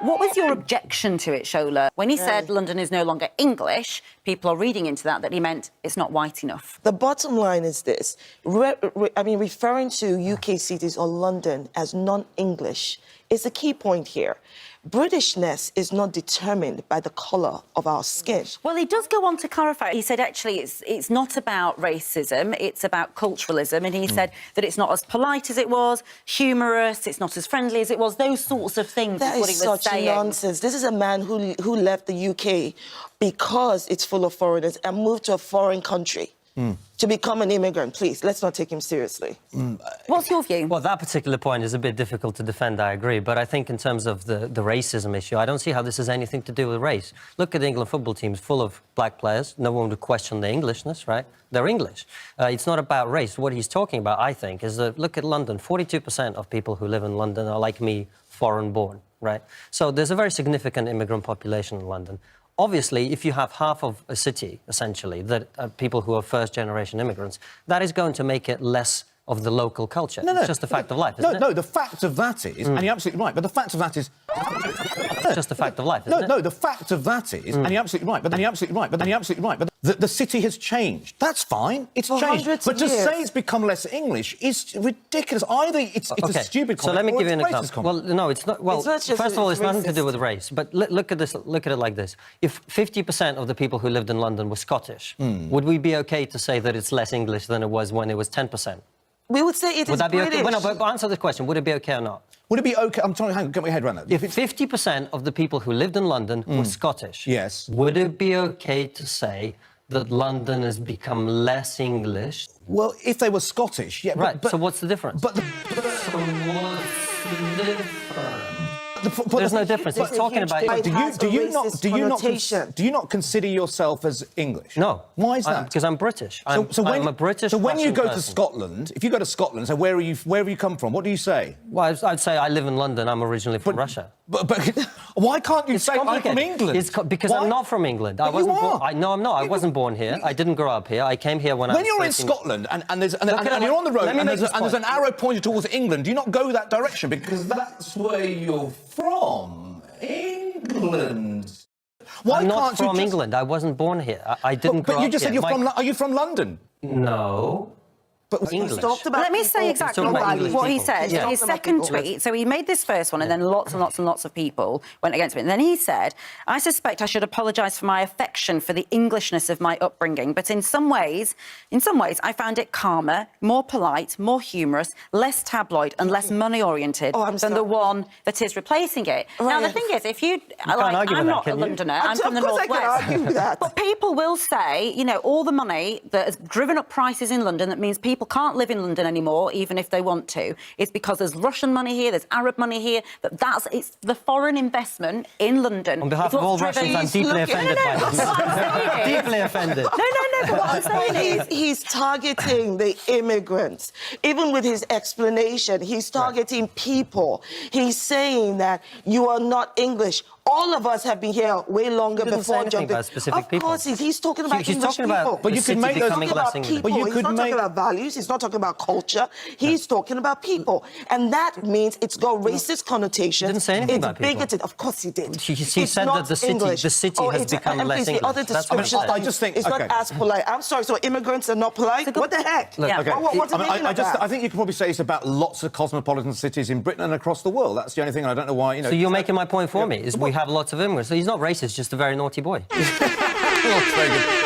What was your objection to it, Shola? When he said London is no longer English, people are reading into that he meant it's not white enough. The bottom line is this. Referring to UK cities or London as non-English is a key point here. Britishness is not determined by the colour of our skin. Well, he does go on to clarify. He said, actually, it's not about racism, it's about culturalism. And he said that it's not as polite as it was, humorous, it's not as friendly as it was, those sorts of things. That is such nonsense. This is a man who left the UK because it's full of foreigners and moved to a foreign country. To become an immigrant, please, let's not take him seriously. What's your view? Well, that particular point is a bit difficult to defend, I agree. But I think in terms of the racism issue, I don't see how this has anything to do with race. Look at the England football teams full of black players. No one would question their Englishness, right? They're English. It's not about race. What he's talking about, I think, is that, look at London. 42% of people who live in London are, like me, foreign-born, right? So there's a very significant immigrant population in London. Obviously, if you have half of a city, essentially, that are people who are first-generation immigrants, that is going to make it less of the local culture. It's just a fact of life, isn't it? No, the fact of that is, and you're absolutely right, but the fact of that is... It's just a fact of life, isn't it? No, the fact of that is, and you're absolutely right, but the city has changed. That's fine, it's changed. But to say it's become less English is ridiculous. Either it's a stupid comment, so let me give you an racist example. comment. Well, no, it's not. Well, first of all, it's nothing to do with race. But look at this. Look at it like this: if 50% of the people who lived in London were Scottish, would we be okay to say that it's less English than it was when it was 10%? We would say it is British. Would that be okay? Well, no, but answer the question. Would it be okay or not? Would it be okay? I'm trying to get my head around that. If 50% of the people who lived in London were Scottish, yes, would it be okay to say that London has become less English? Well, if they were Scottish, yeah. Right. So what's the difference? But so what's the difference? There's no difference. It's talking about... Do you not consider yourself as English? No. Why is that? Because I'm British. I'm a British. So when you go person. to Scotland, if you go to Scotland, so where have you come from? What do you say? Well, I'd say I live in London. I'm originally from Russia. But why can't you say I'm from England? It's because I'm not from England. But I wasn't you are. born. No, I'm not. I wasn't born here. I didn't grow up here. I came here when I was 13. When you're in Scotland and you're on the road and there's an arrow pointed towards England, do you not go that direction because that's where you're from? England. Why I'm can't not you from England. I wasn't born here. I didn't grow up here. But you just said are you from London? No. But English. Let me say exactly what he said in his second tweet. So he made this first one, and then lots and lots and lots of people went against him. And then he said, I suspect I should apologise for my affection for the Englishness of my upbringing, but in some ways, I found it calmer, more polite, more humorous, less tabloid and less money-oriented than the one that is replacing it. Now, the thing is, if you... I'm not a Londoner, I'm from the North West. But people will say, you know, all the money that has driven up prices in London, that means people can't live in London anymore, even if they want to. It's because there's Russian money here, there's Arab money here, it's the foreign investment in London. On behalf of all Russians, I'm deeply offended by this. Deeply offended. No, but what I'm saying is he's targeting the immigrants. Even with his explanation, he's targeting people. He's saying that you are not English. All of us have been here way longer before John. Of course, he's talking about English people. But you can make those talking about people. He's not talking about values. He's not talking about culture. He's talking about people, and that means it's got racist connotations. He didn't say anything about people. It's bigoted. Of course, he did. He said that the city has become less English. The other descriptions I just think it's not as polite. I'm sorry. So immigrants are not polite? What the heck? Look, What's the meaning of that? I think you could probably say it's about lots of cosmopolitan cities in Britain and across the world. That's the only thing. I don't know why. You know. So you're making my point for me. Is we have lots of immigrants. So he's not racist, just a very naughty boy. Very good.